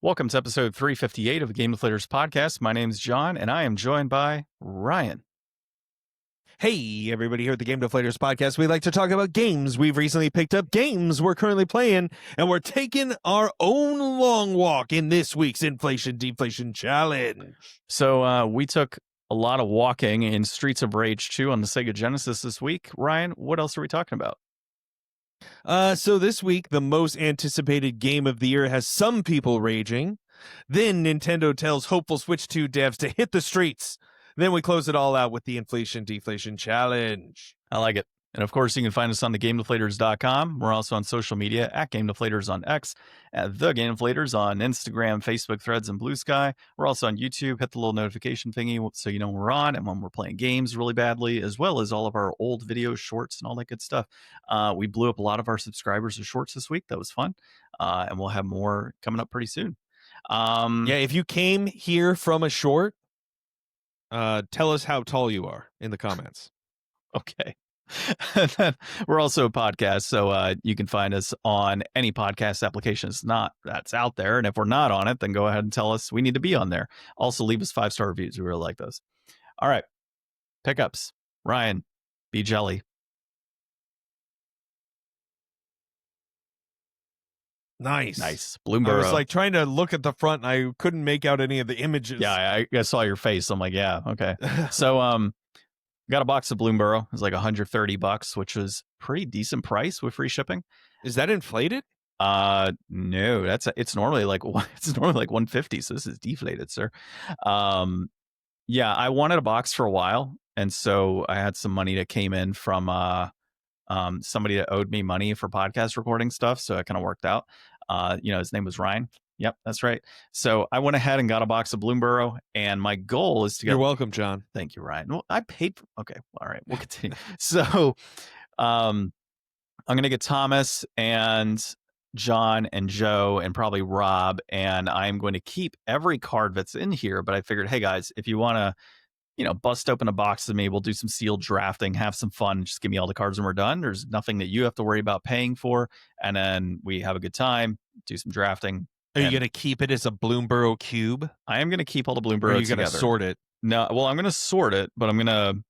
Welcome to episode 358 of the Game Deflators podcast. My name is John, and I am joined by Ryan. Hey, everybody here at the Game Deflators podcast. We like to talk about games we've recently picked up, games we're currently playing, and we're taking our own long walk in this week's Inflation Deflation Challenge. So we took a lot of walking in Streets of Rage 2 on the Sega Genesis this week. Ryan, what else are we talking about? So this week, the most anticipated game of the year has some people raging. Then Nintendo tells hopeful Switch 2 devs to hit the streets. Then we close it all out with the Inflation Deflation Challenge. I like it. And of course, you can find us on thegamedeflators.com. We're also on social media at Game Deflators on X, at The Game Deflators on Instagram, Facebook, Threads, and Blue Sky. We're also on YouTube. Hit the little notification thingy so you know when we're on and when we're playing games really badly, as well as all of our old videos, shorts, and all that good stuff. We blew up a lot of our subscribers with shorts this week. That was fun. And we'll have more coming up pretty soon. If you came here from a short, tell us how tall you are in the comments. Okay. We're also a podcast, so you can find us on any podcast application that's out there. And if we're not on it, then go ahead and tell us we need to be on there. Also, leave us 5-star reviews. We really like those. All right. Pickups. Ryan, be jelly. Nice. Bloomberg. I was trying to look at the front and I couldn't make out any of the images. Yeah, I saw your face. I'm like, yeah, okay. So, got a box of Bloomburrow. It was like $130, which was pretty decent price with free shipping. Is that inflated? No, it's normally like $150. So this is deflated, sir. Yeah, I wanted a box for a while, and so I had some money that came in from somebody that owed me money for podcast recording stuff. So it kind of worked out. His name was Ryan. Yep, that's right. So I went ahead and got a box of Bloomburrow, and my goal is to get... You're welcome, John. Thank you, Ryan. Well, I paid for... Okay, all right, we'll continue. So I'm going to get Thomas and John and Joe and probably Rob, and I'm going to keep every card that's in here, but I figured, hey, guys, if you want to, bust open a box with me, we'll do some sealed drafting, have some fun, just give me all the cards when we're done. There's nothing that you have to worry about paying for, and then we have a good time, do some drafting. Are you going to keep it as a Bloomburrow cube? I am going to keep all the Bloomburrow together. Or are you going to sort it? No, well, I'm going to sort it, but I'm going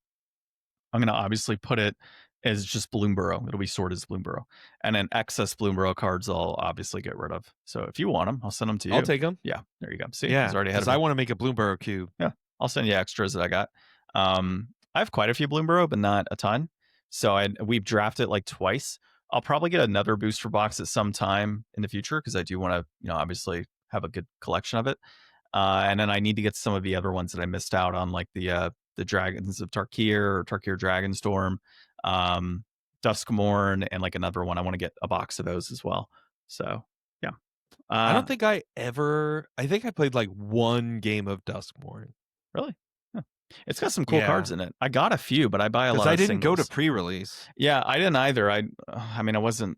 to obviously put it as just Bloomburrow. It'll be sorted as Bloomburrow. And then excess Bloomburrow cards I'll obviously get rid of. So if you want them, I'll send them to you. I'll take them. Yeah, there you go. See, yeah, he's already ahead of I want to make a Bloomburrow cube. Yeah, I'll send you extras that I got. I have quite a few Bloomburrow, but not a ton. So we've drafted like twice. I'll probably get another booster box at some time in the future because I do want to, obviously have a good collection of it. And then I need to get some of the other ones that I missed out on, like the Dragons of Tarkir or Tarkir Dragonstorm, Duskmorn, and like another one. I want to get a box of those as well. So yeah. I don't think I think I played like one game of Duskmorn. Really? Huh. It's got some cool cards in it. I got a few, but I buy a lot. I didn't go to pre-release. Yeah, I didn't either. I wasn't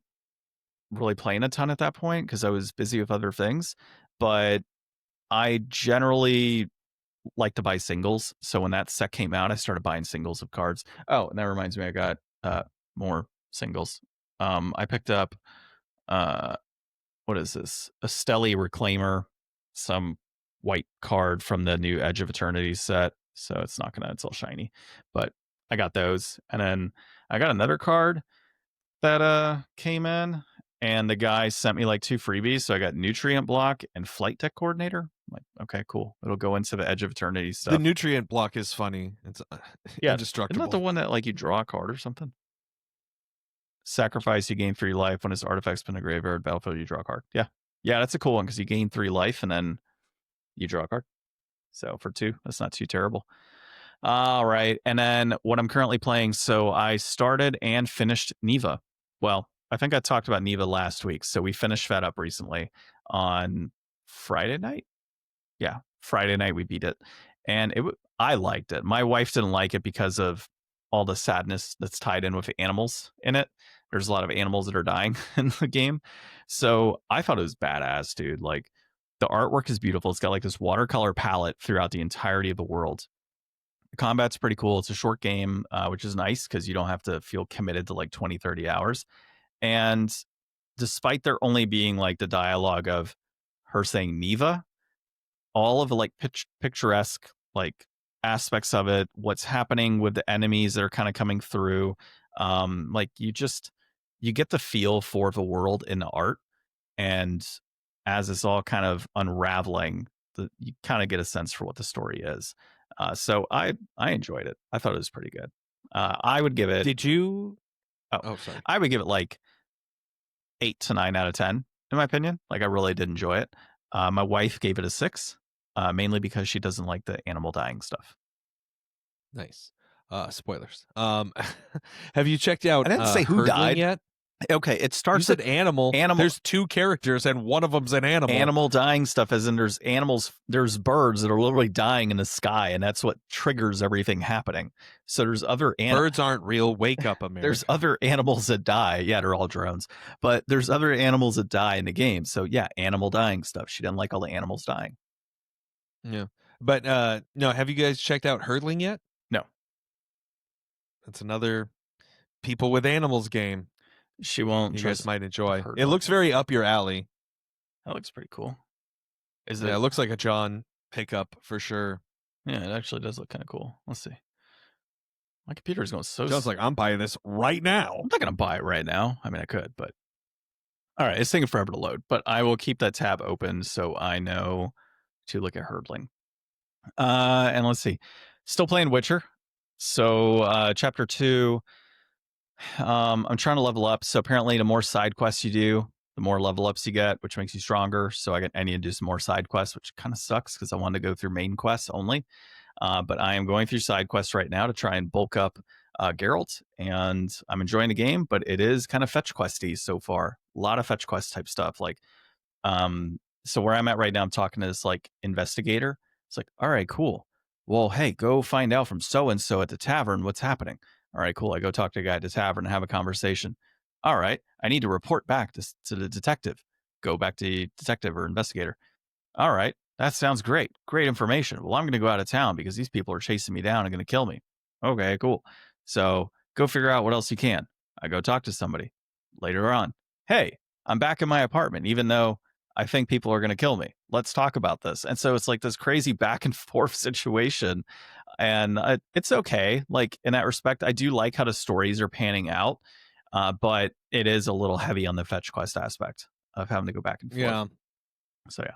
really playing a ton at that point because I was busy with other things. But I generally like to buy singles. So when that set came out, I started buying singles of cards. Oh, and that reminds me, I got more singles. I picked up what is this? A Stelly Reclaimer, some white card from the new Edge of Eternity set. So it's all shiny. But I got those. And then I got another card that came in. And the guy sent me like 2 freebies. So I got Nutrient Block and Flight Tech Coordinator. I'm like, okay, cool. It'll go into the Edge of Eternity stuff. The Nutrient Block is funny. It's indestructible. Isn't that the one that like you draw a card or something? Sacrifice, you gain 3 life. When his artifact's been in a graveyard, battlefield, you draw a card. Yeah. Yeah, that's a cool one because you gain 3 life and then you draw a card. So for 2, that's not too terrible. All right. And then what I'm currently playing. So I started and finished Neva. Well, I think I talked about Neva last week. So we finished that up recently on Friday night. Yeah, Friday night we beat it. And I liked it. My wife didn't like it because of all the sadness that's tied in with animals in it. There's a lot of animals that are dying in the game. So I thought it was badass, dude. Like the artwork is beautiful. It's got like this watercolor palette throughout the entirety of the world. The combat's pretty cool. It's a short game, which is nice because you don't have to feel committed to like 20, 30 hours. And despite there only being like the dialogue of her saying Neva, all of the like picturesque like aspects of it, what's happening with the enemies that are kind of coming through, like you get the feel for the world in the art, and as it's all kind of unraveling, you kind of get a sense for what the story is. So I enjoyed it. I thought it was pretty good. I would give it. Did you? Oh, sorry. I would give it like 8 to 9 out of 10 in my opinion. Like I really did enjoy it. My wife gave it a 6, mainly because she doesn't like the animal dying stuff. Nice. Spoilers. Have you checked out? I didn't say who Herdling died yet. Okay, it You starts said animal. animal. There's 2 characters, and one of them's an animal. Animal dying stuff, as in there's animals, there's birds that are literally dying in the sky, and that's what triggers everything happening. So there's other Birds aren't real. Wake up, America. There's other animals that die. Yeah, they're all drones, but there's other animals that die in the game. So yeah, animal dying stuff. She didn't like all the animals dying. Yeah, but no. Have you guys checked out Herdling yet? No. That's another people with animals game. She won't. You guys might enjoy. Herdling. It looks very up your alley. That looks pretty cool. Is Yeah, it looks like a John pickup for sure. Yeah, it actually does look kind of cool. Let's see. My computer is going so. John's like, I'm buying this right now. I'm not going to buy it right now. I mean, I could, but all right, it's taking forever to load. But I will keep that tab open so I know to look at Herdling. And let's see. Still playing Witcher. So chapter 2. I'm trying to level up. So apparently, the more side quests you do, the more level ups you get, which makes you stronger. So I need to do some more side quests, which kind of sucks because I wanted to go through main quests only. But I am going through side quests right now to try and bulk up Geralt, and I'm enjoying the game, but it is kind of fetch questy so far. A lot of fetch quest type stuff. Like, so where I'm at right now, I'm talking to this like investigator. It's like, all right, cool. Well, hey, go find out from so and so at the tavern what's happening. All right, cool. I go talk to a guy at the tavern and have a conversation. All right, I need to report back to the detective. Go back to the detective or investigator. All right, that sounds great. Great information. Well, I'm going to go out of town because these people are chasing me down and going to kill me. Okay, cool. So go figure out what else you can. I go talk to somebody. Later on, hey, I'm back in my apartment, even though I think people are going to kill me. Let's talk about this. And so it's like this crazy back and forth situation. And it's okay. Like in that respect, I do like how the stories are panning out. But it is a little heavy on the fetch quest aspect of having to go back and forth. Yeah. So yeah.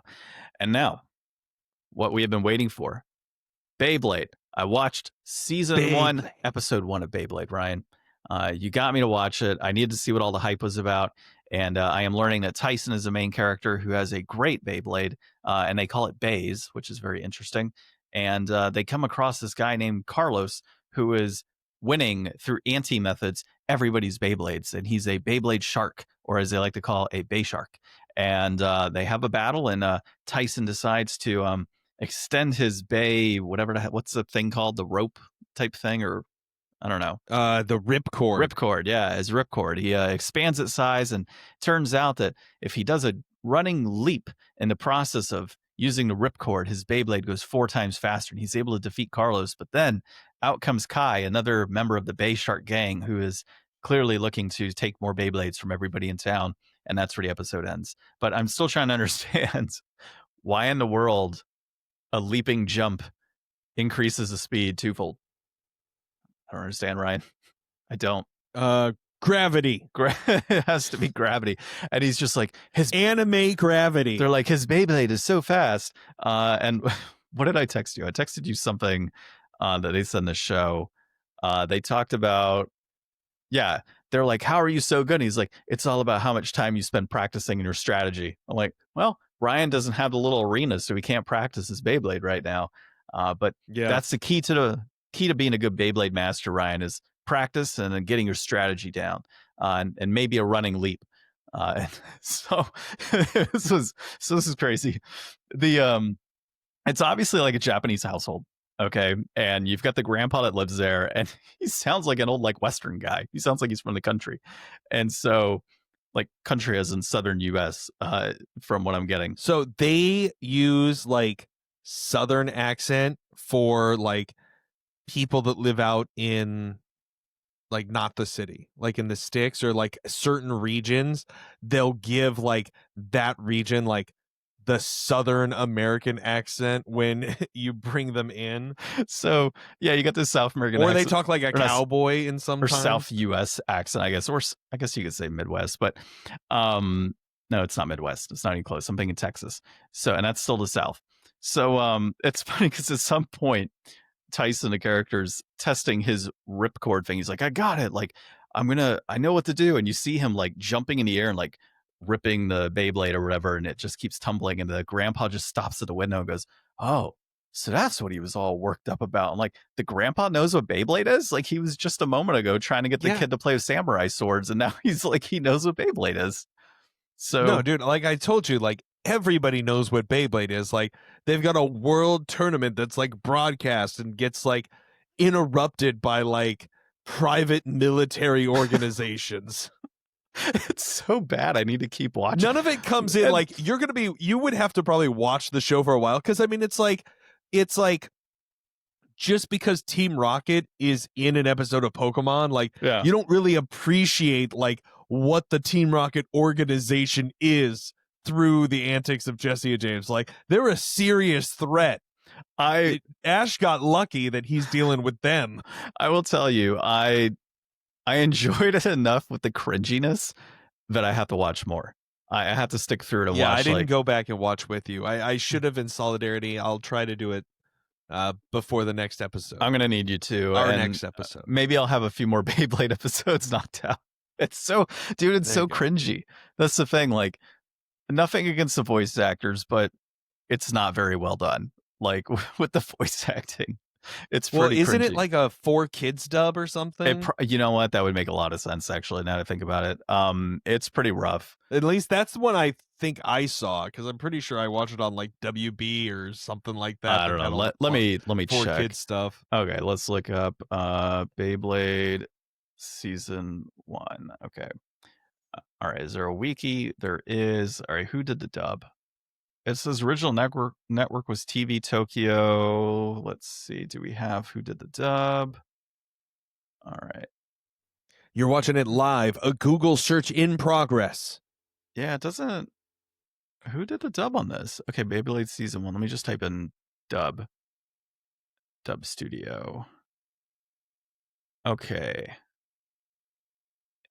And now, what we have been waiting for, Beyblade. I watched season 1, episode 1 of Beyblade, Ryan. You got me to watch it. I needed to see what all the hype was about. And I am learning that Tyson is the main character who has a great Beyblade, and they call it Bays, which is very interesting. And they come across this guy named Carlos, who is winning through anti-methods everybody's Beyblades. And he's a Beyblade shark, or as they like to call, a Bay shark. And they have a battle, and Tyson decides to extend his Bay, what's the thing called? The rope type thing, or I don't know. The ripcord. Ripcord, yeah, his ripcord. He expands its size, and turns out that if he does a running leap in the process of using the ripcord, his Beyblade goes 4 times faster, and he's able to defeat Carlos. But then out comes Kai, another member of the Bay Shark gang, who is clearly looking to take more Beyblades from everybody in town, and that's where the episode ends. But I'm still trying to understand why in the world a leaping jump increases the speed twofold. I don't understand, Ryan. I don't. Gravity. It has to be gravity. And he's just like, his anime gravity. They're like, his Beyblade is so fast. And what did I text you? I texted you something that they said in the show. They talked about, yeah, they're like, how are you so good? And he's like, it's all about how much time you spend practicing your strategy. I'm like, well, Ryan doesn't have the little arena, so he can't practice his Beyblade right now. But yeah, that's the key to being a good Beyblade master, Ryan, is practice and then getting your strategy down, and maybe a running leap. So this is crazy. It's obviously like a Japanese household. Okay. And you've got the grandpa that lives there, and he sounds like an old, like, Western guy. He sounds like he's from the country. And so, like, country as in Southern US, from what I'm getting. So they use like Southern accent for like people that live out in like not the city, like in the sticks or like certain regions. They'll give like that region like the Southern American accent when you bring them in. So yeah, you got this South American Or accent, they talk like a cowboy in some or times. South U.S. accent, I guess, or I guess you could say Midwest, but no, it's not Midwest. It's not even close. I'm thinking Texas. So, and that's still the South. So it's funny because at some point, Tyson, the character's testing his ripcord thing. He's like, I got it. Like, I know what to do. And you see him like jumping in the air and like ripping the Beyblade or whatever, and it just keeps tumbling. And the grandpa just stops at the window and goes, oh, so that's what he was all worked up about. I'm like, the grandpa knows what Beyblade is? Like, he was just a moment ago trying to get the kid to play with samurai swords, and now he's like, he knows what Beyblade is. So no, dude, like I told you, like everybody knows what Beyblade is. Like they've got a world tournament that's like broadcast and gets like interrupted by like private military organizations. It's so bad. I need to keep watching. None of it comes in like you would have to probably watch the show for a while, because I mean it's like just because Team Rocket is in an episode of Pokemon, like you don't really appreciate like what the Team Rocket organization is through the antics of Jesse and James. Like they're a serious threat. Ash got lucky that he's dealing with them. I will tell you, I enjoyed it enough with the cringiness that I have to watch more. I have to stick through to watch. I didn't go back and watch with you. I should have in solidarity. I'll try to do it before the next episode. I'm gonna need you to. Our next episode. Maybe I'll have a few more Beyblade episodes knocked out. It's so, dude, it's so cringy. That's the thing. Like, nothing against the voice actors, but it's not very well done. Like with the voice acting, it's pretty. Isn't cringy. it like a 4Kids dub or something? You know what? That would make a lot of sense, actually. Now that I think about it, it's pretty rough. At least that's the one I think I saw, because I'm pretty sure I watched it on like WB or something like that. I don't know. Let me check 4Kids stuff. Okay, let's look up Beyblade Season 1. Okay. All right, is there a wiki? There is. All right, who did the dub? It says original network was TV Tokyo. Let's see. Do we have who did the dub? All right. You're watching it live. A Google search in progress. Yeah, it doesn't. Who did the dub on this? Okay, Beyblade Season 1. Let me just type in dub. Dub Studio. Okay.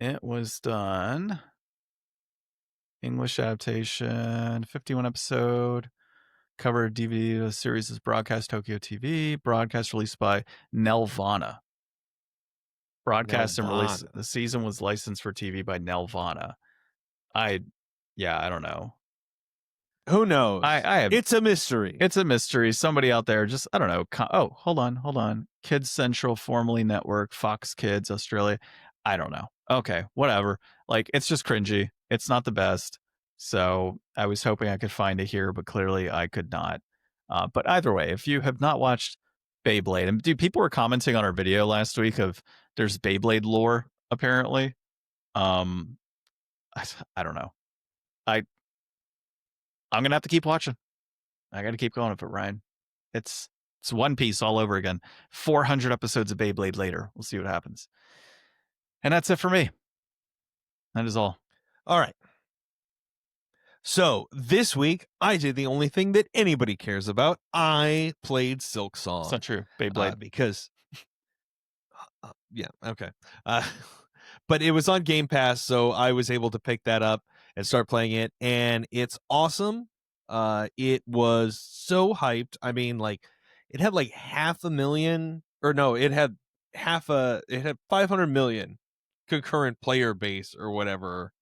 It was done. English adaptation, 51 episode. Cover DVD. The series is broadcast Tokyo TV. Broadcast released by Nelvana. Broadcast and release. The season was licensed for TV by Nelvana. I don't know. Who knows? It's a mystery. It's a mystery. Somebody out there just, I don't know. Oh, hold on. Kids Central, formerly Network, Fox Kids, Australia. I don't know. Okay, whatever. Like, it's just cringy. It's not the best. So I was hoping I could find it here, but clearly I could not. But either way, if you have not watched Beyblade, and dude, people were commenting on our video last week of there's Beyblade lore, apparently. I don't know. I'm gonna have to keep watching. I gotta keep going with it, Ryan. It's One Piece all over again. 400 episodes of Beyblade later. We'll see what happens. And that's it for me. That is all. All right. So this week, I did the only thing that anybody cares about. I played Silksong. It's not true. Beyblade. Because, yeah, okay. But it was on Game Pass, so I was able to pick that up and start playing it, and it's awesome. It was so hyped. I mean, like, it had like 500 million concurrent player base or whatever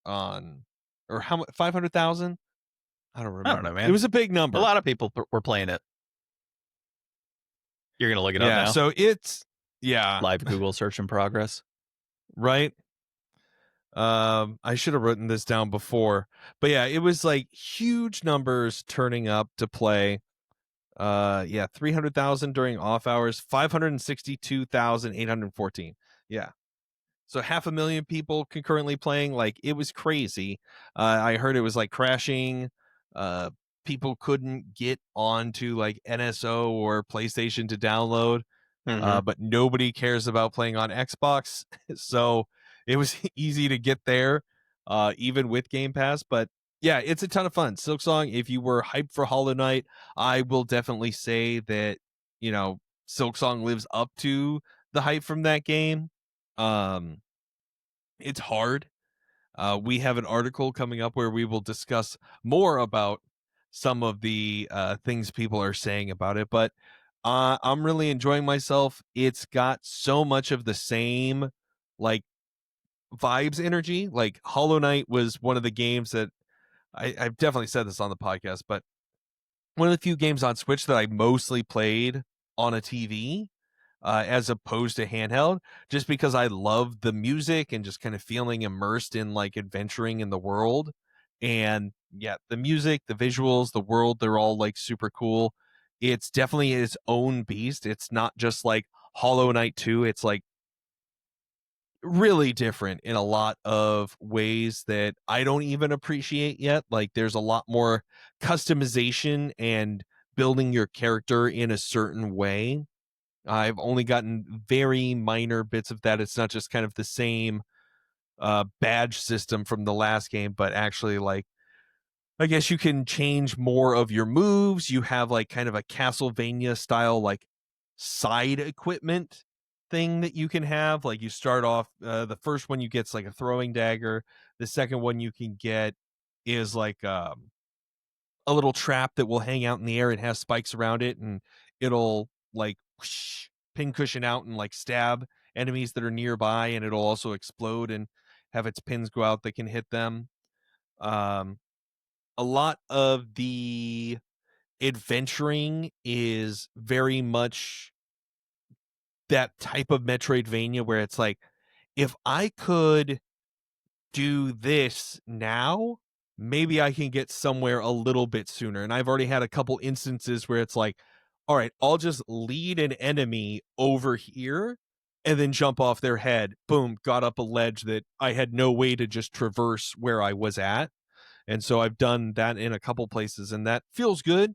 on, or how much, 500,000? I don't remember. I don't know, man. It was a big number. A lot of people were playing it. You're gonna look it up now. So it's live Google search in progress. Right. I should have written this down before, but yeah, it was like huge numbers turning up to play. 300,000 during off hours, 562,814. Yeah. So 500,000 people concurrently playing. Like, it was crazy. I heard it was like crashing. People couldn't get onto like NSO or PlayStation to download. But nobody cares about playing on Xbox. So it was easy to get there, even with Game Pass. But Yeah, it's a ton of fun. Silksong, if you were hyped for Hollow Knight, I will definitely say that, Silksong lives up to the hype from that game. Um, it's hard. We have an article coming up where we will discuss more about some of the things people are saying about it, but I'm really enjoying myself. It's got so much of the same like vibes energy. Like Hollow Knight was one of the games that I've definitely said this on the podcast, but one of the few games on Switch that I mostly played on a TV as opposed to handheld, just because I love the music and just kind of feeling immersed in like adventuring in the world. And yeah, the music, the visuals, the world, they're all like super cool. It's definitely its own beast. It's not just like Hollow Knight 2. It's like really different in a lot of ways that I don't even appreciate yet. Like there's a lot more customization and building your character in a certain way. I've only gotten very minor bits of that. It's not just kind of the same badge system from the last game, but actually like I guess you can change more of your moves. You have like kind of a Castlevania style like side equipment thing that you can have. Like you start off the first one you get's like a throwing dagger. The second one you can get is like a little trap that will hang out in the air and has spikes around it, and it'll like whoosh, pin cushion out and like stab enemies that are nearby, and it'll also explode and have its pins go out that can hit them. Um, a lot of the adventuring is very much that type of Metroidvania where it's like, if I could do this now, maybe I can get somewhere a little bit sooner. And I've already had a couple instances where it's like, all right, I'll just lead an enemy over here and then jump off their head. Boom, got up a ledge that I had no way to just traverse where I was at. And so I've done that in a couple places and that feels good.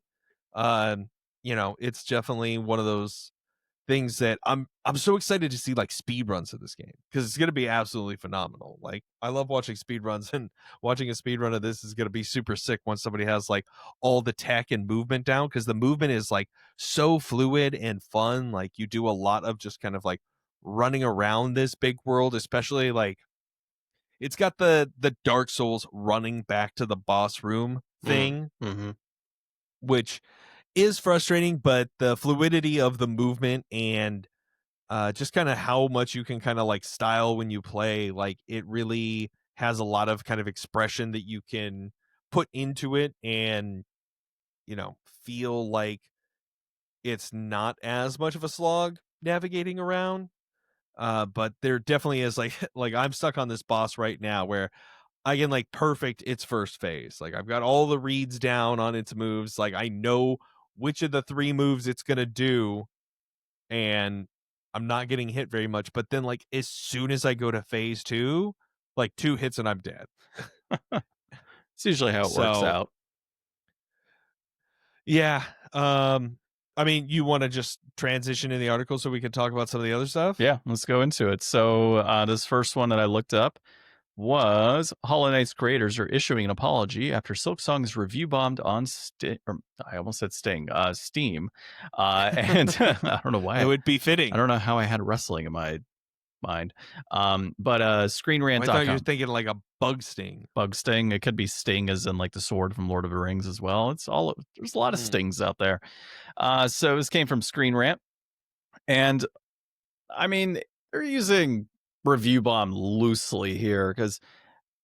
It's definitely one of those things that I'm so excited to see like speed runs of this game because it's going to be absolutely phenomenal. Like I love watching speed runs and watching a speed run of this is going to be super sick once somebody has like all the tech and movement down because the movement is like so fluid and fun. Like you do a lot of just kind of like running around this big world, especially like it's got the Dark Souls running back to the boss room thing, Mm-hmm. which is frustrating, but the fluidity of the movement and just kind of how much you can kind of like style when you play, like it really has a lot of kind of expression that you can put into it and, feel like it's not as much of a slog navigating around. But there definitely is like like I'm stuck on this boss right now where I can like perfect its first phase. Like I've got all the reads down on its moves. Like I know which of the three moves it's gonna do, and I'm not getting hit very much. But then like as soon as I go to phase two, like two hits and I'm dead. It's usually how it works So out. yeah. I mean, you want to just transition in the article so we can talk about some of the other stuff? Yeah, let's go into it. So this first one that I looked up was Hollow Knight's creators are issuing an apology after Silksong's review bombed on I almost said Steam. And I don't know why. It would be fitting. I don't know how I had wrestling in my mind. But I screenrant.com. thought you were thinking like a bug sting. Bug sting. It could be sting as in like the sword from Lord of the Rings as well. There's a lot of stings out there. So this came from Screen Rant. And I mean, they're using review bomb loosely here because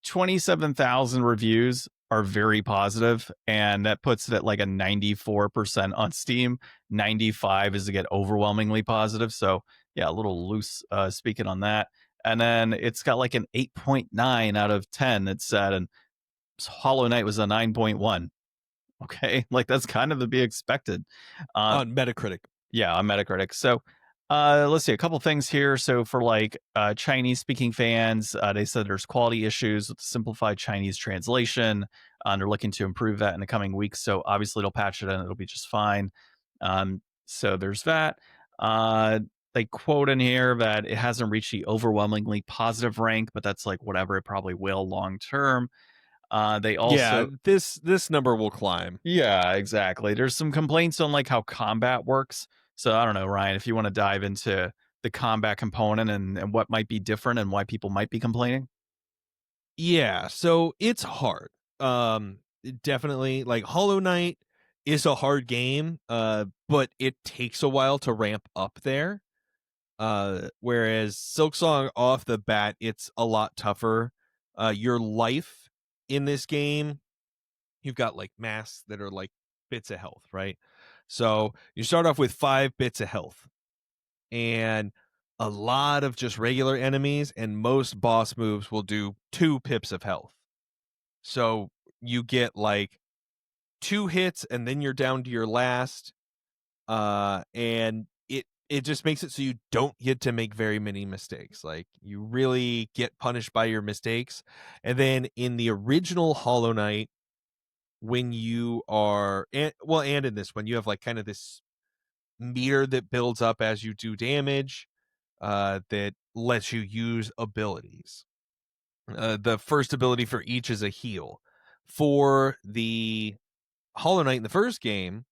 27,000 reviews are very positive, and that puts it at like a 94% on Steam. 95 is to get overwhelmingly positive. So yeah, a little loose speaking on that. And then it's got like an 8.9 out of 10 it said, and Hollow Knight was a 9.1. Okay, like that's kind of to be expected On Metacritic. Yeah, on Metacritic. So let's see a couple things here. So for like Chinese speaking fans, they said there's quality issues with the simplified Chinese translation. They're looking to improve that in the coming weeks. So obviously they'll patch it in. It'll be just fine. So there's that. They quote in here that it hasn't reached the overwhelmingly positive rank, but that's like whatever, it probably will long term. They Yeah, also this number will climb. Yeah, exactly. There's some complaints on like how combat works. So I don't know, Ryan, if you want to dive into the combat component and what might be different and why people might be complaining. Yeah, so it's hard. Definitely like Hollow Knight is a hard game, but it takes a while to ramp up there. Whereas Silksong off the bat, it's a lot tougher. Your life in this game, you've got like masks that are like bits of health, right? So you start off with 5 bits of health and a lot of just regular enemies, and most boss moves will do 2 pips of health. So you get like 2 hits and then you're down to your last. And it just makes it so you don't get to make very many mistakes. Like you really get punished by your mistakes. And then in the original Hollow Knight, when you are and in this one, you have like kind of this meter that builds up as you do damage, that lets you use abilities. The first ability for each is a heal. For the Hollow Knight in the first game,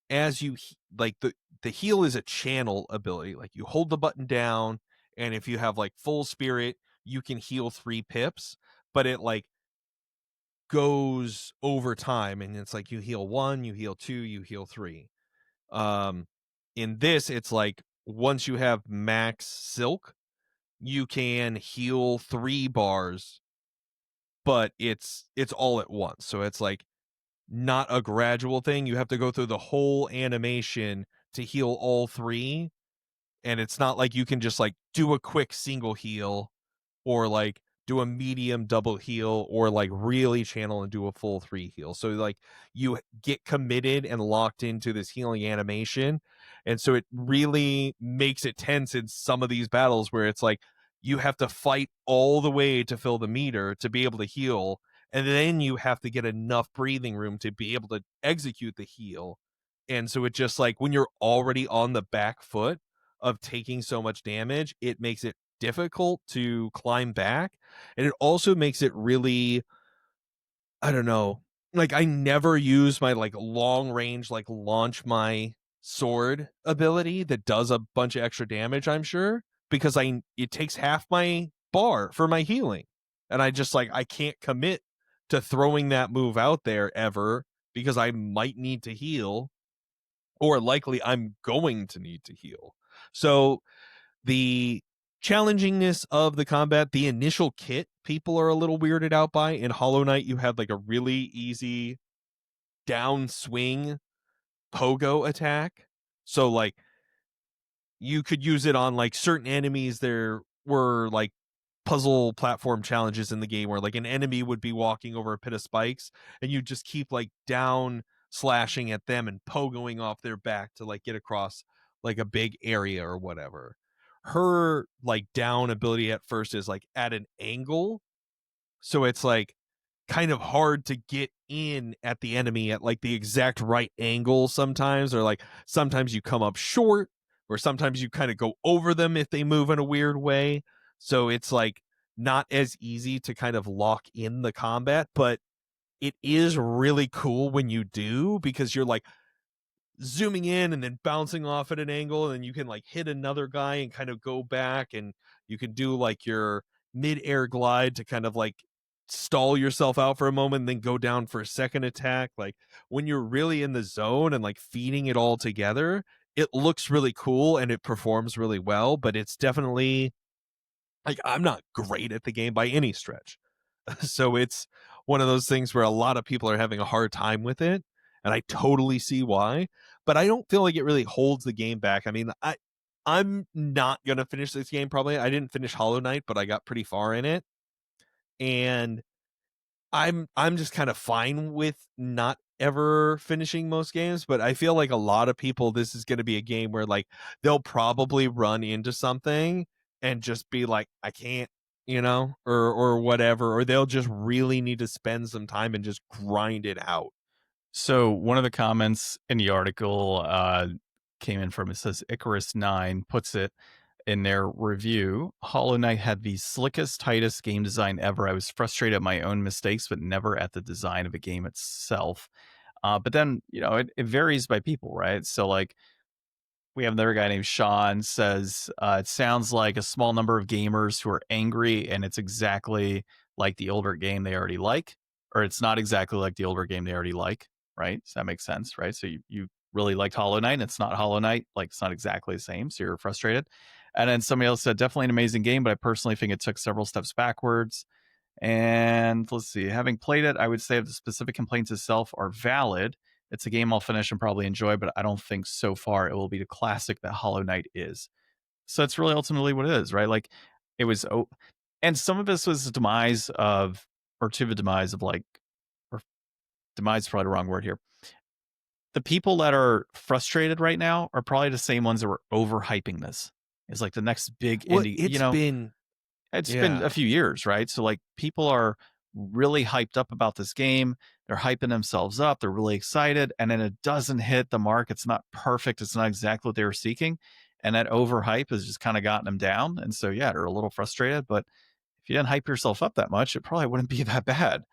as you like the heal is a channel ability. Like you hold the button down, and if you have like full spirit, you can heal 3 pips, but it like goes over time, and it's like you heal 1, you heal 2, you heal 3. Um, in this, it's like once you have max silk, you can heal 3 bars, but it's all at once. So it's like not a gradual thing. You have to go through the whole animation to heal all 3. And it's not like you can just like do a quick single heal or like do a medium double heal or like really channel and do a full 3 heal. So like you get committed and locked into this healing animation. And so it really makes it tense in some of these battles where it's like you have to fight all the way to fill the meter to be able to heal. And then you have to get enough breathing room to be able to execute the heal. And so it just like when you're already on the back foot of taking so much damage, it makes it difficult to climb back. And it also makes it really, I don't know, like I never use my like long range, like launch my sword ability that does a bunch of extra damage, I'm sure, because it takes half my bar for my healing. And I just like I can't commit to throwing that move out there ever because I might need to heal, or likely I'm going to need to heal. So the challengingness of the combat, the initial kit, people are a little weirded out by. In Hollow Knight, you had like a really easy downswing pogo attack. So like you could use it on like certain enemies. There were like puzzle platform challenges in the game where like an enemy would be walking over a pit of spikes and you just keep like down slashing at them and pogoing off their back to like get across like a big area or whatever. Her like down ability at first is like at an angle, so it's like kind of hard to get in at the enemy at like the exact right angle sometimes, or like sometimes you come up short, or sometimes you kind of go over them if they move in a weird way. So it's like not as easy to kind of lock in the combat, but it is really cool when you do, because you're like zooming in and then bouncing off at an angle, and then you can like hit another guy and kind of go back, and you can do like your mid-air glide to kind of like stall yourself out for a moment and then go down for a second attack. Like when you're really in the zone and like feeding it all together, it looks really cool and it performs really well, but it's definitely like I'm not great at the game by any stretch. So it's one of those things where a lot of people are having a hard time with it, and I totally see why, but I don't feel like it really holds the game back. I mean, I'm not going to finish this game probably. I didn't finish Hollow Knight, but I got pretty far in it, and I'm just kind of fine with not ever finishing most games, but I feel like a lot of people, this is going to be a game where like they'll probably run into something and just be like, I can't, or whatever, or they'll just really need to spend some time and just grind it out. So one of the comments in the article came in from, it says Icarus 9 puts it, in their review, Hollow Knight had the slickest, tightest game design ever. I was frustrated at my own mistakes, but never at the design of a game itself. But then, it varies by people, right? So, like, we have another guy named Sean says, it sounds like a small number of gamers who are angry, and it's exactly like the older game they already like, or it's not exactly like the older game they already like, right? So that makes sense, right? So you really liked Hollow Knight, and it's not Hollow Knight, like it's not exactly the same, so you're frustrated. And then somebody else said, definitely an amazing game, but I personally think it took several steps backwards. And let's see, having played it, I would say the specific complaints itself are valid. It's a game I'll finish and probably enjoy, but I don't think so far it will be the classic that Hollow Knight is. So that's really ultimately what it is, right? Like it was, and some of this was the demise of, or to the demise of like, or demise is probably the wrong word here. The people that are frustrated right now are probably the same ones that were overhyping this. It's like the next big Well, indie, it's been a yeah. few years, right? So like people are really hyped up about this game. They're hyping themselves up. They're really excited. And then it doesn't hit the mark. It's not perfect. It's not exactly what they were seeking. And that overhype has just kind of gotten them down. And so, yeah, they're a little frustrated. But if you didn't hype yourself up that much, it probably wouldn't be that bad.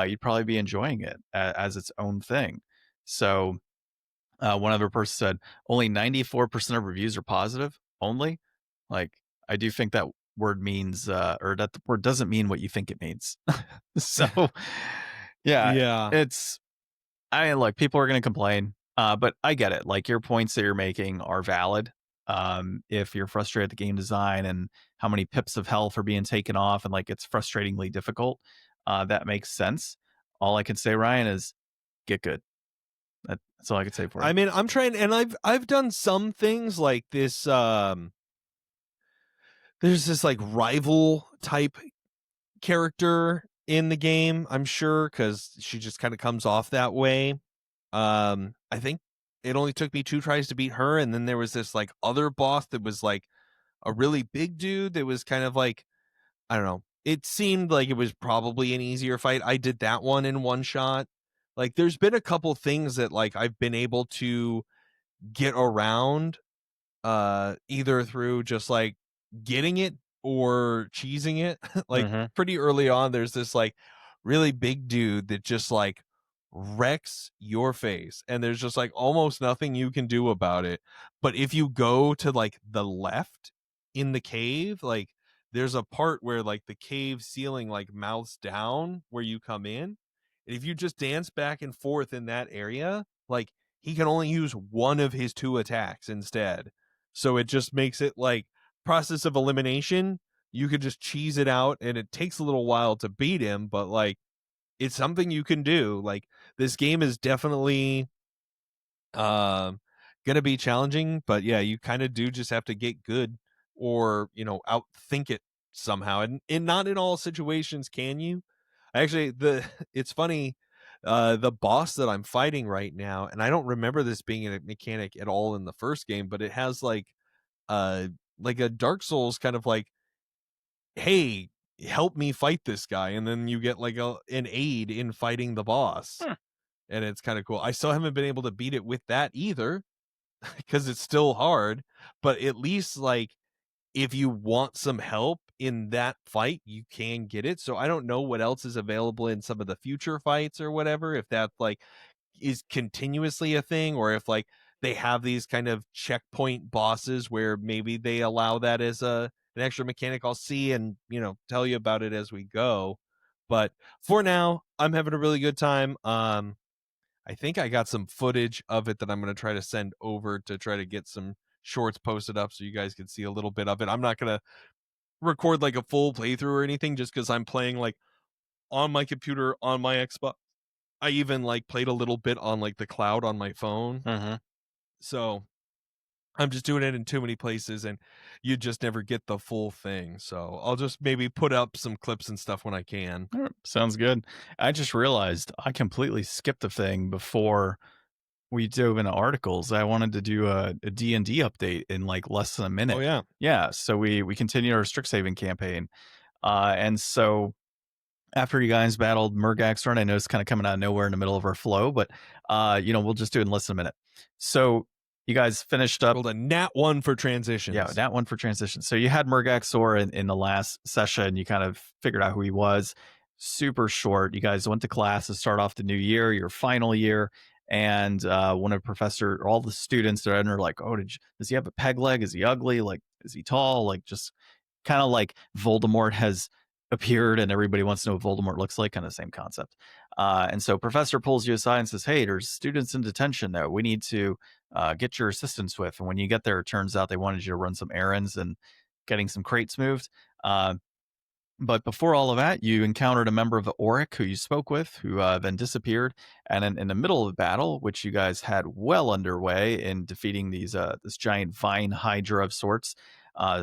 You'd probably be enjoying it as its own thing. So one other person said only 94% of reviews are positive. Only, like, I do think that word means, or that the word doesn't mean what you think it means. So, yeah, Yeah. it's. I mean, look, people are going to complain, but I get it. Like your points that you're making are valid. If you're frustrated at the game design and how many pips of health are being taken off, and like it's frustratingly difficult, that makes sense. All I can say, Ryan, is get good. That's all I could say for you. I mean, I'm trying, and I've done some things like this. There's this like rival type character in the game, I'm sure, because she just kind of comes off that way. I think it only took me 2 tries to beat her, and then there was this like other boss that was like a really big dude that was kind of like, I don't know. It seemed like it was probably an easier fight. I did that one in one shot. Like there's been a couple things that like I've been able to get around either through just like getting it or cheesing it. Like Mhm. pretty early on there's this like really big dude that just like wrecks your face, and there's just like almost nothing you can do about it. But if you go to like the left in the cave, like there's a part where like the cave ceiling like mouths down where you come in, and if you just dance back and forth in that area, like he can only use one of his 2 attacks instead. So it just makes it like process of elimination. You could just cheese it out, and it takes a little while to beat him, but like it's something you can do. Like this game is definitely gonna be challenging, but yeah, you kind of do just have to get good, or outthink it somehow. And not in all situations can you. Actually, the it's funny, the boss that I'm fighting right now, and I don't remember this being a mechanic at all in the first game, but it has uh like a Dark Souls kind of like, hey, help me fight this guy, and then you get like an aid in fighting the boss, Hmm. and it's kind of cool. I still haven't been able to beat it with that either because it's still hard, but at least like if you want some help in that fight, you can get it. So I don't know what else is available in some of the future fights or whatever, if that like is continuously a thing, or if like they have these kind of checkpoint bosses where maybe they allow that as an extra mechanic. I'll see and tell you about it as we go. But for now, I'm having a really good time. I think I got some footage of it that I'm going to try to send over to try to get some shorts posted up so you guys can see a little bit of it. I'm not going to record like a full playthrough or anything just because I'm playing like on my computer on my Xbox. I even like played a little bit on like the cloud on my phone. Mhm. So I'm just doing it in too many places, and you just never get the full thing. So I'll just maybe put up some clips and stuff when I can. All right, sounds good. I just realized I completely skipped a thing before we dove into articles. I wanted to do a D&D update in like less than a Oh minute. yeah. Yeah, so we continued our Strixhaven campaign. And so after you guys battled Murgaxor, and I know it's kind of coming out of nowhere in the middle of our flow, but we'll just do it in less than a minute. So you guys finished up. Rolled a nat 1 for transitions. Yeah, that one for transition. So you had Murgaxor in the last session. You kind of figured out who he was. Super short. You guys went to class to start off the new year, your final year, and one of professor, all the students that are in are like, "Oh, does he have a peg leg? Is he ugly? Like, is he tall? Like, just kind of like Voldemort has appeared, and everybody wants to know what Voldemort looks like." Kind of same concept. And so Professor pulls you aside and says, "Hey, there's students in detention that we need to get your assistance with." And when you get there, it turns out they wanted you to run some errands and getting some crates moved. Uh, but before all of that, you encountered a member of the Oryk who you spoke with, who then disappeared. And in the middle of the battle, which you guys had well underway in defeating this giant vine Hydra of sorts,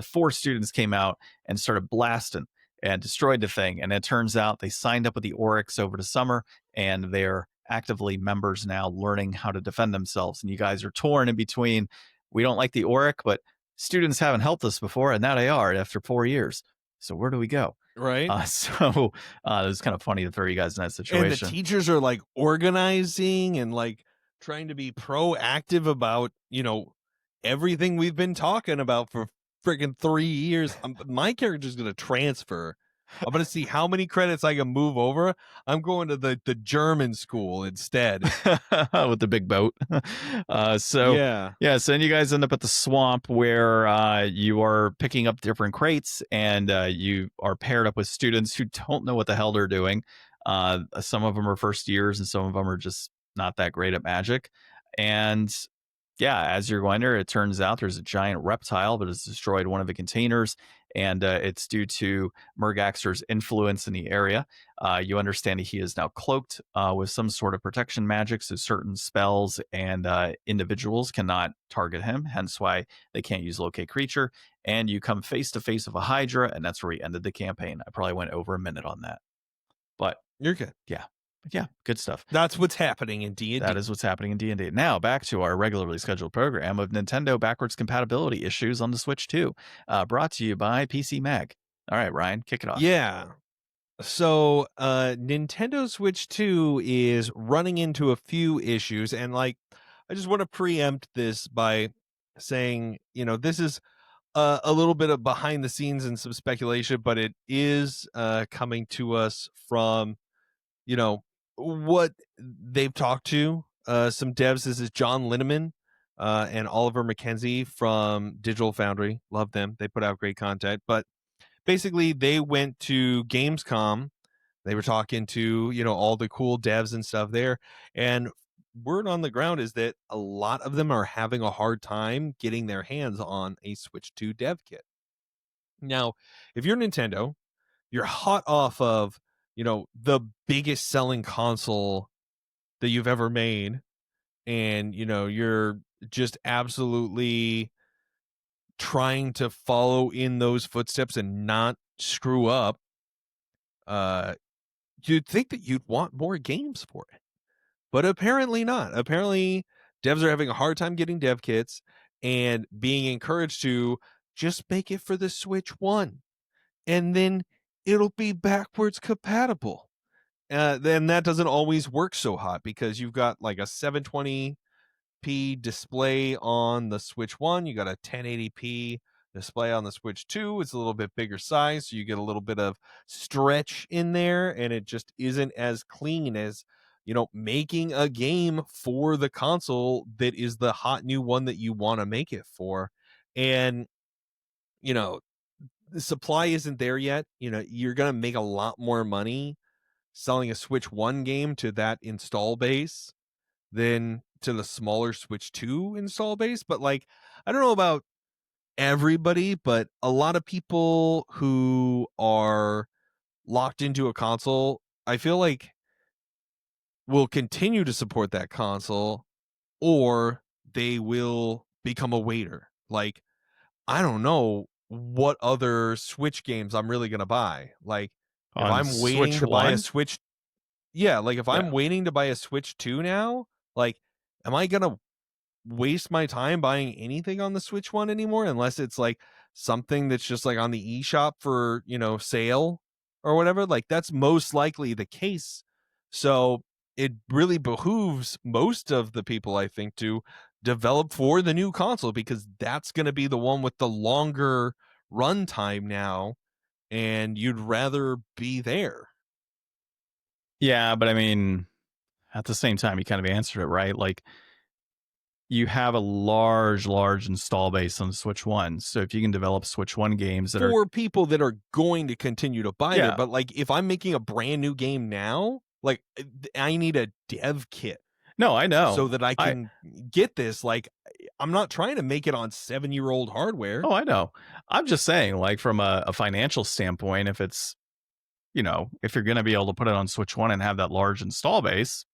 4 students came out and started blasting and destroyed the thing. And it turns out they signed up with the Oryx over the summer, and they're actively members now, learning how to defend themselves. And you guys are torn in between. We don't like the Oryk, but students haven't helped us before, and now they are after 4 years. So where do we go? Right. So it was kind of funny to throw you guys in that situation. And the teachers are like organizing and like trying to be proactive about, everything we've been talking about for freaking 3 years. My character's going to transfer. I'm going to see how many credits I can move over. I'm going to the German school instead. With the big boat. So then you guys end up at the swamp where you are picking up different crates, and you are paired up with students who don't know what the hell they're doing. Some of them are first years, and some of them are just not that great at magic. And as you're going there, it turns out there's a giant reptile that has destroyed one of the containers, and it's due to Murgaxor's influence in the area. You understand that he is now cloaked with some sort of protection magic, so certain spells and individuals cannot target him, hence why they can't use locate creature. And you come face to face with a Hydra, and that's where we ended the campaign. I probably went over a minute on that, but you're good. Yeah, good stuff. That's what's happening in D&D. That is what's happening in D&D. Now, back to our regularly scheduled program of Nintendo backwards compatibility issues on the Switch 2, brought to you by PC Mag. All right, Ryan, kick it off. Yeah. So, Nintendo Switch 2 is running into a few issues, and I just want to preempt this by saying, this is a little bit of behind the scenes and some speculation, but it is coming to us from, what they've talked to some devs. This is John Linneman and Oliver McKenzie from Digital Foundry. Love them. They put out great content. But basically, they went to Gamescom. They were talking to, all the cool devs and stuff there. And word on the ground is that a lot of them are having a hard time getting their hands on a Switch 2 dev kit. Now, if you're Nintendo, you're hot off of the biggest selling console that you've ever made, and you're just absolutely trying to follow in those footsteps and not screw up. You'd think that you'd want more games for it, but apparently not. Apparently devs are having a hard time getting dev kits and being encouraged to just make it for the Switch 1, and then it'll be backwards compatible. Then that doesn't always work so hot, because you've got like a 720p display on the Switch 1, you got a 1080p display on the Switch 2. It's a little bit bigger size, so you get a little bit of stretch in there, and it just isn't as clean as making a game for the console that is the hot new one that you want to make it for. And the supply isn't there yet. You're gonna make a lot more money selling a Switch 1 game to that install base than to the smaller Switch 2 install base. But I don't know about everybody, but a lot of people who are locked into a console, I feel like, will continue to support that console, or they will become a waiter. I don't know what other Switch games I'm really going to buy. If I'm waiting to buy a Switch, I'm waiting to buy a Switch 2 now, am I going to waste my time buying anything on the Switch 1 anymore, unless it's something that's just on the eShop for, sale or whatever? That's most likely the case. So it really behooves most of the people, I think, to develop for the new console, because that's going to be the one with the longer runtime now, and you'd rather be there. Yeah, but I mean, at the same time, you kind of answered it, right? Like, you have a large install base on Switch 1. So if you can develop Switch 1 games that are, For people that are going to continue to buy there. Yeah. But like, if I'm making a brand new game now, like, I need a dev kit no, I know. so that I can get this. Like, I'm not trying to make it on 7-year-old hardware. Oh, I know. I'm just saying, like, from a financial standpoint, if it's, if you're going to be able to put it on Switch 1 and have that large install base,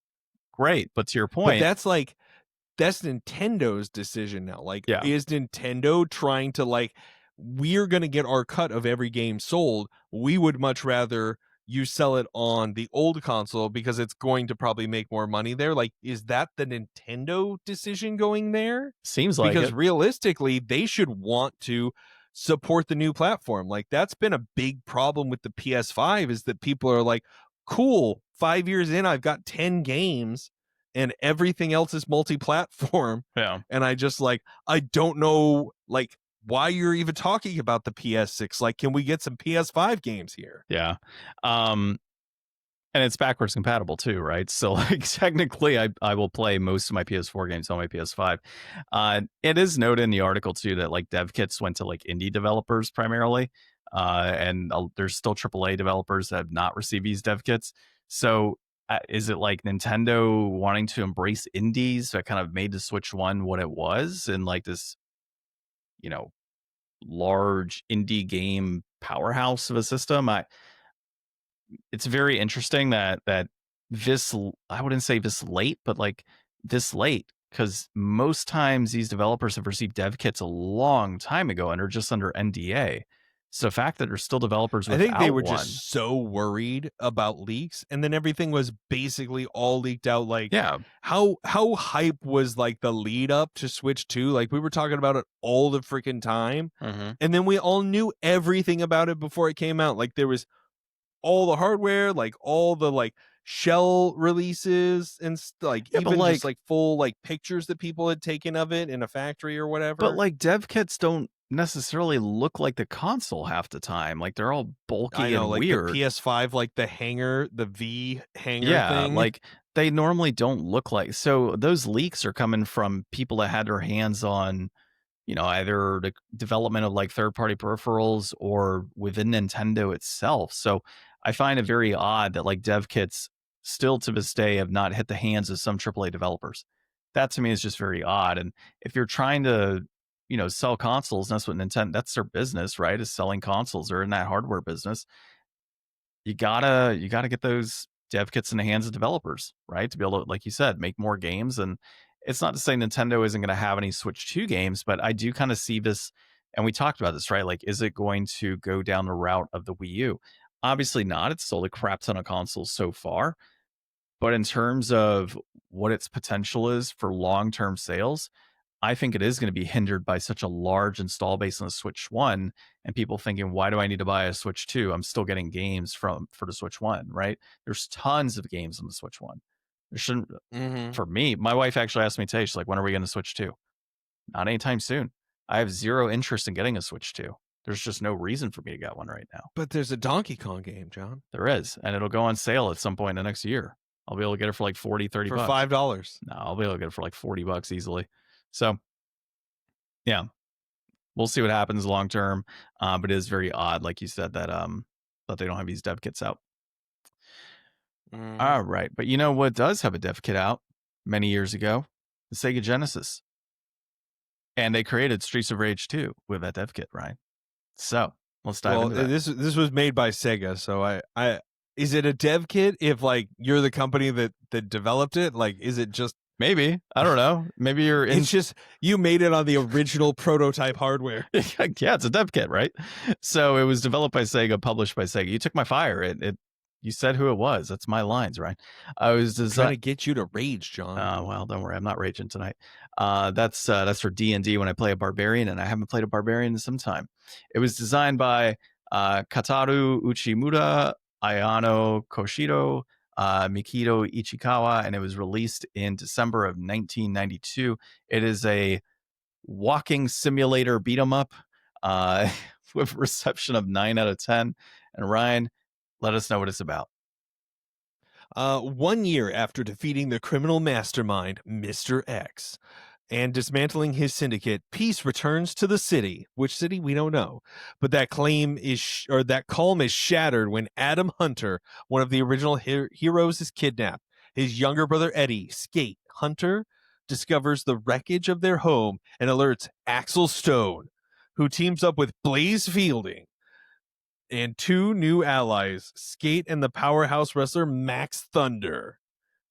great. But to your But point, that's Nintendo's decision now. Like, Yeah. is Nintendo trying to, like, we're going to get our cut of every game sold? We would much rather you sell it on the old console because it's going to probably make more money there. Like, is that the Nintendo decision going there? seems like Because it. realistically, they should want to support the new platform. Like, that's been a big problem with the PS5, is that people are like, cool, 5 years in, I've got 10 games and everything else is multi-platform. Yeah. And I just, like, I don't know, like, why you're even talking about the PS6. Like, can we get some PS5 games here? Yeah. And it's backwards compatible too, right? So like technically I will play most of my PS4 games on my PS5. It is noted in the article too that like dev kits went to like indie developers primarily. And there's still AAA developers that have not received these dev kits. So is it like Nintendo wanting to embrace indies that kind of made the Switch 1 what it was, and like this, large indie game powerhouse of a system? It's very interesting that this, I wouldn't say this late, but like this late, because most times these developers have received dev kits a long time ago and are just under NDA. So the fact that there's still developers I without think they were one, just so worried about leaks, and then everything was basically all leaked out. Like, yeah, how hype was like the lead up to Switch 2? Like, we were talking about it all the freaking time, and then we all knew everything about it before it came out. Like, there was all the hardware, like all the like shell releases and like, Yeah, but, even like- just like full like pictures that people had taken of it in a factory or whatever. but like dev kits don't necessarily look like the console half the time. Like they're all bulky I know, and like weird. the PS5, like the hanger, the V hanger Yeah, thing. like they normally don't look like. So those leaks are coming from people that had their hands on, either the development of like third party peripherals or within Nintendo itself. So I find it very odd that like dev kits still to this day have not hit the hands of some AAA developers. That to me is just very odd. And if you're trying to, sell consoles, and that's what Nintendo, that's their business, right? Is selling consoles. They're in that hardware business. You gotta get those dev kits in the hands of developers, right? To be able to, like you said, make more games. And it's not to say Nintendo isn't going to have any Switch 2 games, but I do kind of see this, and we talked about this, right? Like, is it going to go down the route of the Wii U? Obviously not. It's sold a crap ton of consoles so far. But in terms of what its potential is for long-term sales, I think it is going to be hindered by such a large install base on the Switch 1, and people thinking, why do I need to buy a Switch 2? I'm still getting games for the Switch 1, right? There's tons of games on the Switch 1. There shouldn't, for me, my wife actually asked me today, she's like, when are we going to Switch 2? Not anytime soon. I have zero interest in getting a Switch 2. There's just no reason for me to get one right now. But there's a Donkey Kong game, John. There is, and it'll go on sale at some point in the next year. I'll be able to get it for like 40, 30 for bucks. $5. No, I'll be able to get it for like 40 bucks easily. So, yeah, we'll see what happens long term. But it is very odd, like you said, that they don't have these dev kits out. All right, but you know what does have a dev kit out many years ago? The Sega Genesis, and they created Streets of Rage 2 with that dev kit, right? So let's dive into that. This was made by Sega, so I is it a dev kit if like you're the company that developed it? Like, is it just Maybe, I don't know. Maybe you're in. It's just you made it on the original prototype hardware. Yeah, it's a dev kit, right? So it was developed by Sega, published by Sega. You took my fire. You said who it was. That's my lines, right? I was trying to get you to rage, John. Well, don't worry, I'm not raging tonight. That's for D&D when I play a barbarian, and I haven't played a barbarian in some time. It was designed by Kataru Uchimura, Ayano Koshiro, Mikito Ichikawa, and it was released in December of 1992. It is a walking simulator beat 'em up with reception of 9 out of 10. And Ryan, let us know what it's about. 1 year after defeating the criminal mastermind, Mr. X, and dismantling his syndicate, peace returns to the city. Which city, we don't know. But that calm is shattered when Adam Hunter, one of the original heroes, is kidnapped. His younger brother Eddie, Skate Hunter, discovers the wreckage of their home and alerts Axel Stone, who teams up with Blaze Fielding and 2 new allies, Skate and the powerhouse wrestler Max Thunder,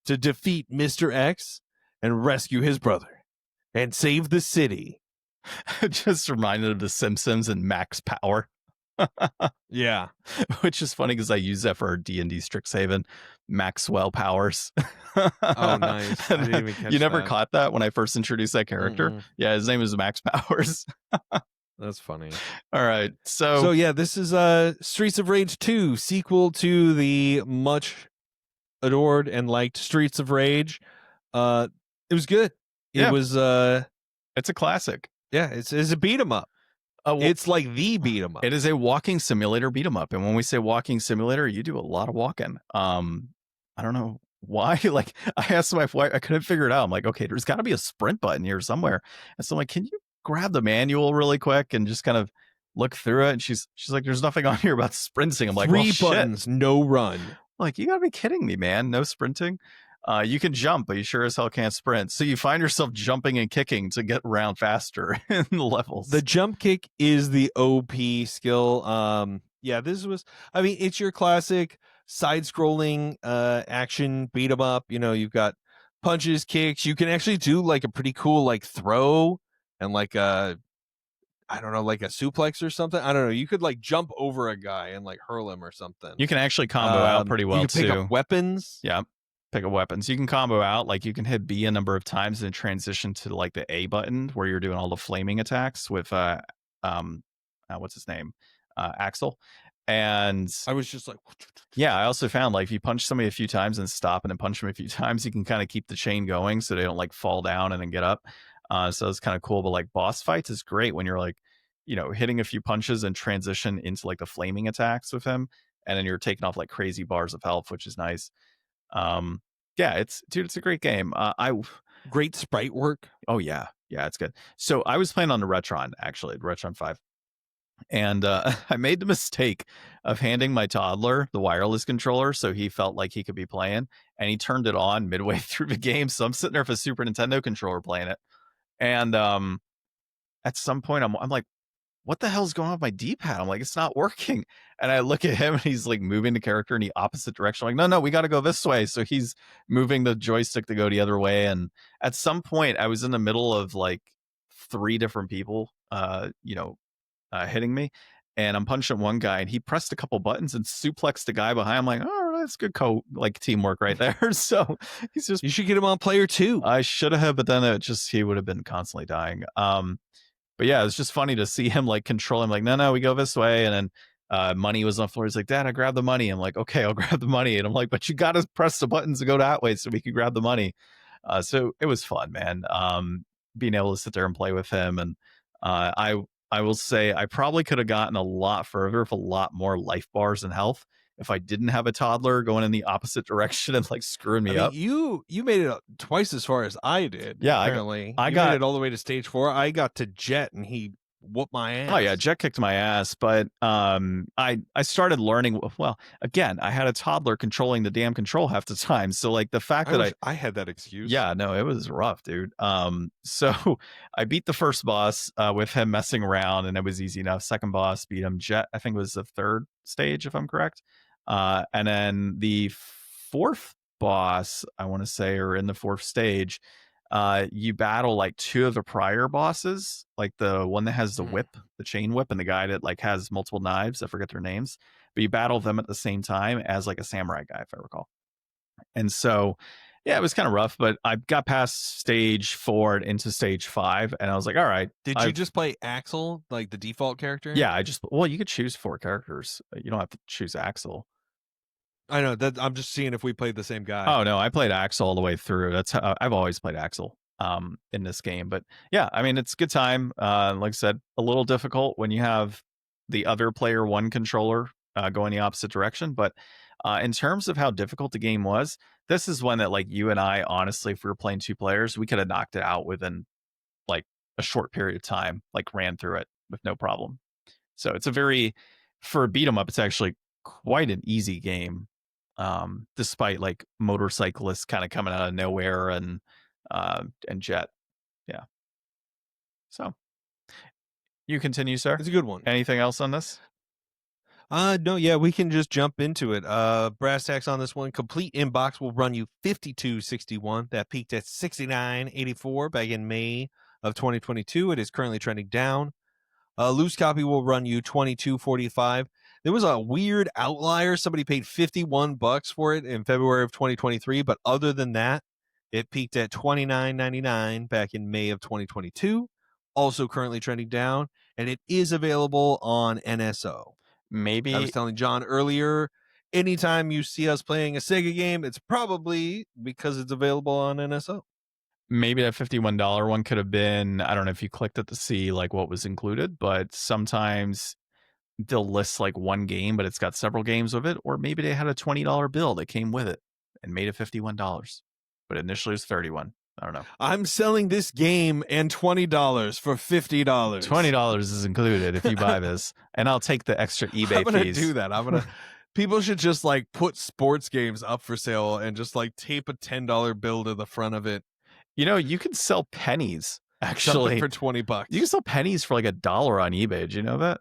to defeat Mr. X and rescue his brother and save the city. Just reminded of The Simpsons and Max Power. Yeah. Which is funny because I use that for our D&D Strixhaven, Maxwell Powers. Oh, nice. I didn't even catch You never that. caught that when I first introduced that character? Mm-mm. Yeah, his name is Max Powers. That's funny. All right. So yeah, this is Streets of Rage 2, sequel to the much adored and liked Streets of Rage. It was good. It Yeah. was it's a classic. yeah, it's a beat 'em up. It's like the beat 'em up. It is a walking simulator beat 'em up. And when we say walking simulator, you do a lot of walking. I don't know why. Like, I asked my wife, I couldn't figure it out. I'm like, okay, there's got to be a sprint button here somewhere. And so I'm like, can you grab the manual really quick and just kind of look through it? And she's like, there's nothing on here about sprinting. I'm like, 3 well, buttons, no run. Like, you gotta be kidding me, man. No sprinting. You can jump, but you sure as hell can't sprint. So you find yourself jumping and kicking to get around faster in the levels. The jump kick is the OP skill. Yeah, this was, I mean, it's your classic side-scrolling action beat 'em up. You know, you've got punches, kicks. You can actually do like a pretty cool like throw and like a, I don't know, like a suplex or something. I don't know. You could like jump over a guy and like hurl him or something. You can actually combo out pretty well, you can pick too. up weapons. Yeah, pick up weapons. You can combo out. Like, you can hit B a number of times and transition to like the A button where you're doing all the flaming attacks with what's his name? Axel. And I was just like, yeah, I also found like if you punch somebody a few times and stop and then punch them a few times, you can kind of keep the chain going so they don't like fall down and then get up. So it's kind of cool. But like boss fights is great when you're like, you know, hitting a few punches and transition into like the flaming attacks with him. And then you're taking off like crazy bars of health, which is nice. Yeah, it's a great game. great sprite work. Oh yeah, it's good. So I was playing on the Retron, actually, the Retron 5. And I made the mistake of handing my toddler the wireless controller so he felt like he could be playing, and he turned it on midway through the game. So I'm sitting there with a Super Nintendo controller playing it. And at some point I'm like, what the hell's going on with my D-pad? I'm like, it's not working. And I look at him and he's like moving the character in the opposite direction. I'm like, no, we got to go this way. So he's moving the joystick to go the other way. And at some point I was in the middle of like 3 different people, hitting me, and I'm punching one guy and he pressed a couple buttons and suplexed the guy behind. I'm like, oh, that's good teamwork right there. So he's just, you should get him on player 2. I should have, but then he would have been constantly dying. But yeah, it's just funny to see him like control him, like, no, we go this way. And then money was on the floor. He's like, Dad, I grabbed the money. I'm like, okay, I'll grab the money. And I'm like, but you got to press the buttons to go that way so we can grab the money. So it was fun, man. Being able to sit there and play with him. And I will say I probably could have gotten a lot further with a lot more life bars and health if I didn't have a toddler going in the opposite direction and like screwing me up. You made it twice as far as I did. Yeah, apparently I you got made it all the way to stage 4. I got to Jet and he whooped my ass. Oh yeah, Jet kicked my ass, but I started learning. Well, again, I had a toddler controlling the damn control half the time, so like the fact that I had that excuse. Yeah, no, it was rough, dude. So I beat the first boss with him messing around, and it was easy enough. Second boss beat him. Jet, I think, was the 3rd stage, if I'm correct. And then the 4th boss, I want to say, or in the 4th stage, you battle like 2 of the prior bosses, like the one that has the whip, the chain whip, and the guy that like has multiple knives. I forget their names, but you battle them at the same time as like a samurai guy, if I recall. And so, yeah, it was kind of rough, but I got past stage 4 and into stage 5, and I was like, all right. Did you just play Axel, like the default character? Yeah, you could choose 4 characters. You don't have to choose Axel. I know that I'm just seeing if we played the same guy. Oh no, I played Axel all the way through. That's how I've always played Axel in this game. But yeah, I mean it's a good time. Like I said, a little difficult when you have the other player one controller going the opposite direction. But in terms of how difficult the game was, this is one that like you and I, honestly, if we were playing two players, we could have knocked it out within like a short period of time, like ran through it with no problem. So it's a very, for a beat 'em up, it's actually quite an easy game. Despite like motorcyclists kind of coming out of nowhere and Jet. Yeah. So you continue, sir. It's a good one. Anything else on this? No, yeah, we can just jump into it. Brass tacks on this one. Complete inbox will run you $52.61. That peaked at $69.84 back in May of 2022. It is currently trending down. Loose copy will run you $22.45. There was a weird outlier. Somebody paid $51 for it in February of 2023, but other than that, it peaked at $29.99 back in May of 2022. Also currently trending down, and it is available on NSO. Maybe I was telling John earlier, anytime you see us playing a Sega game, it's probably because it's available on NSO. Maybe that $51 one could have been, I don't know if you clicked it to see like what was included, but sometimes they'll list like one game, but it's got several games with it, or maybe they had a $20 bill that came with it and made it $51, but initially it was $31. I don't know. I'm selling this game and $20 for $50. $20 is included if you buy this, and I'll take the extra eBay I'm gonna fees. do that. People should just like put sports games up for sale and just like tape a $10 bill to the front of it. You know, you can sell pennies actually for $20. You can sell pennies for like $1 on eBay. Did you know that?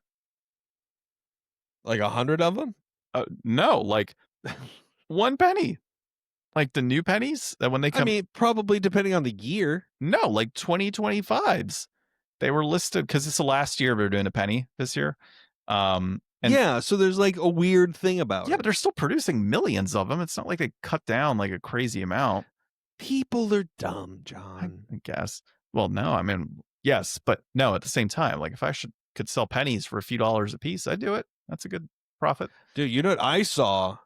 Like 100 of them? No, like 1 penny. Like the new pennies that when they come. I mean, probably depending on the year. No, like 2025s. They were listed because it's the last year they're doing a penny this year. And yeah, so there's like a weird thing about it. Yeah, but they're still producing millions of them. It's not like they cut down like a crazy amount. People are dumb, John. I guess. Well, no, I mean, yes, but no, at the same time, like if I could sell pennies for a few dollars a piece, I'd do it. That's a good profit. Dude, you know what I saw?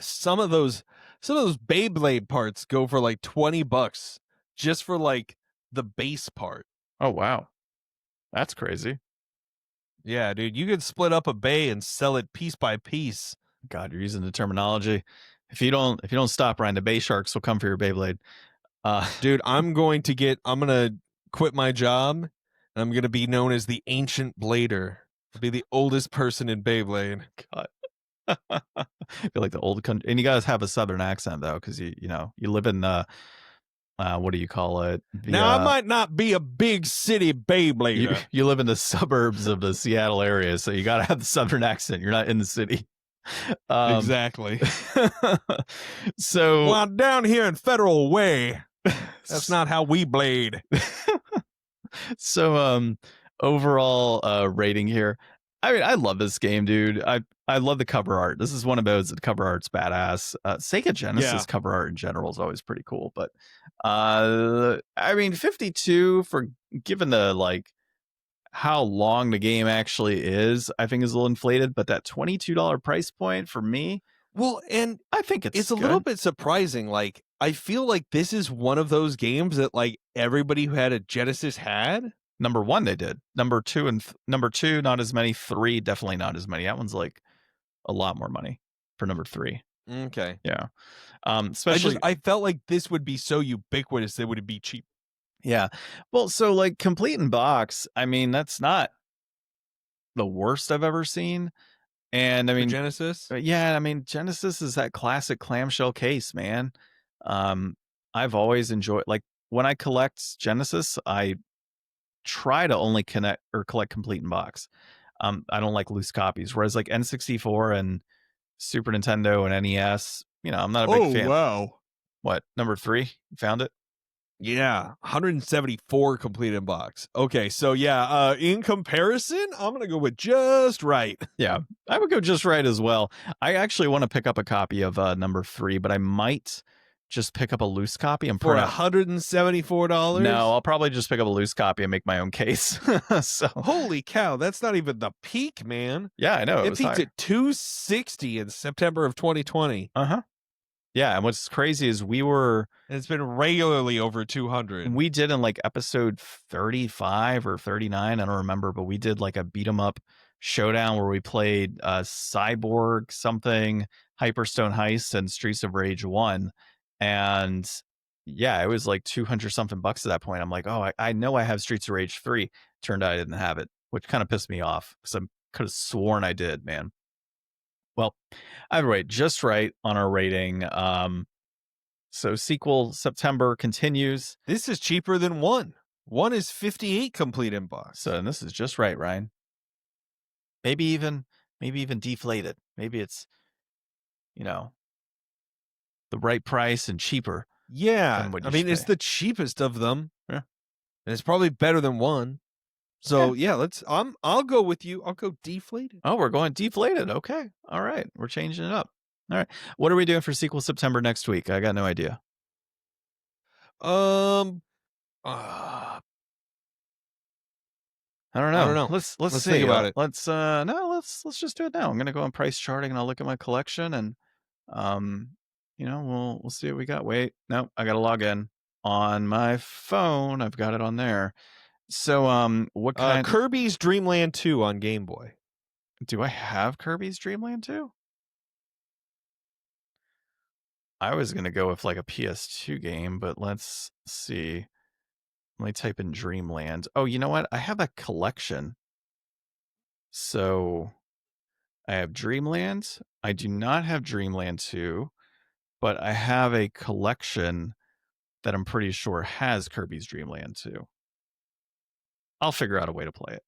Some of those Beyblade parts go for like $20 just for like the base part. Oh wow. That's crazy. Yeah, dude, you could split up a bay and sell it piece by piece. God, you're using the terminology. If you don't stop, Ryan, the Bay Sharks will come for your Beyblade. Dude, I'm gonna quit my job and I'm gonna be known as the Ancient Blader. I'll be the oldest person in Beyblade. God. I feel like the old country, and you guys have a southern accent though, because you live in what do you call it? Now I might not be a big city Beyblader. You live in the suburbs of the Seattle area, so you got to have the southern accent. You're not in the city. Exactly. So well, down here in Federal Way, that's not how we blade. So overall rating here. I mean, I love this game, dude. I love the cover art. This is one of those that the cover art's badass. Sega Genesis cover art in general is always pretty cool, but I mean, 52 for given the like how long the game actually is, I think is a little inflated, but that $22 price point for me, well, and I think it's a little bit surprising. Like, I feel like this is one of those games that like everybody who had a Genesis had. Number 1, they did. Number 2, not as many. 3, definitely not as many. That one's like a lot more money for number 3. Okay. Yeah. Especially, I felt like this would be so ubiquitous that it would be cheap. Yeah. Well, so like complete in box, I mean, that's not the worst I've ever seen. And I mean, Genesis? Yeah, I mean, Genesis is that classic clamshell case, man. I've always enjoyed, like when I collect Genesis, I try to only collect complete in box. I don't like loose copies, whereas like N64 and Super Nintendo and NES, I'm not a big fan. Oh, wow. What, number 3? You found it? Yeah, 174 complete in box. Okay, so yeah, in comparison, I'm gonna go with just right. Yeah, I would go just right as well. I actually want to pick up a copy of number 3, but I might just pick up a loose copy and For print out. $174? No, I'll probably just pick up a loose copy and make my own case. So Holy cow, that's not even the peak, man. yeah, I know. It peaked at $260 in September of 2020. Uh-huh. Yeah, and what's crazy is And it's been regularly over 200. we did in like episode 35 or 39, I don't remember, but we did like a beat 'em up showdown where we played Cyborg something, Hyperstone Heist, and Streets of Rage 1. And yeah, it was like 200 something bucks at that point. I'm like, oh, I know I have Streets of Rage 3. Turned out I didn't have it, which kind of pissed me off because I could have sworn I did, man. Well, either way, just right on our rating. So sequel September continues. This is cheaper than 1. 1 is 58 complete in box. So and this is just right, Ryan. Maybe even deflated. Maybe it's, the right price and cheaper. Yeah, than what I you mean, should it's pay. the cheapest of them. Yeah. And it's probably better than 1. So yeah, I'll go with you. I'll go deflated. Oh, we're going deflated. Okay. All right. We're changing it up. All right. What are we doing for sequel September next week? I got no idea. I I don't know. don't know. Let's see. think about it. Let's just do it now. I'm gonna go on price charting and I'll look at my collection and we'll see what we got. Wait, no, I gotta log in on my phone. I've got it on there. So what kind Kirby's Dream Land 2 on Game Boy. do I have Kirby's Dream Land 2? I was gonna go with like a PS2 game, but let's see. Let me type in Dreamland. Oh, you know what? I have a collection. So I have Dreamland. I do not have Dreamland 2, but I have a collection that I'm pretty sure has Kirby's Dreamland 2. I'll figure out a way to play it.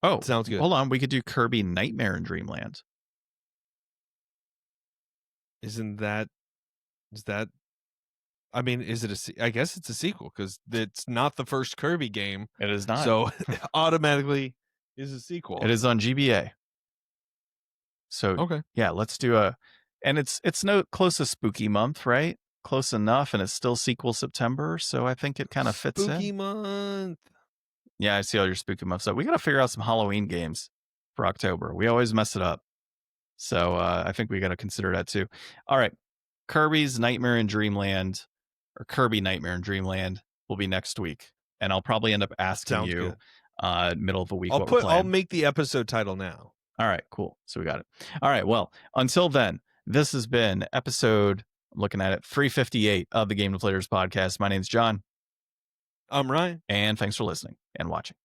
Oh, Sounds good. Hold on. We could do Kirby Nightmare in Dreamland. Is that I mean, is it I guess it's a sequel because it's not the first Kirby game. It is not. So automatically is a sequel. It is on GBA. So Okay. yeah, let's do and it's no close to spooky month, right? Close enough, and it's still sequel September, so I think it kind of fits Spooky in. month. Yeah, I see all your spooky months. So we got to figure out some Halloween games for October. We always mess it up. So I think we got to consider that too. All right. Kirby's Nightmare in Dreamland or Kirby Nightmare in Dreamland will be next week. And I'll probably end up asking Sounds you good. middle of the week. I'll make the episode title now. All right, cool. So we got it. All right. Well, until then, this has been episode, I'm looking at it, 358 of the Game Deflators podcast. My name's John. I'm Ryan. And thanks for listening and watching.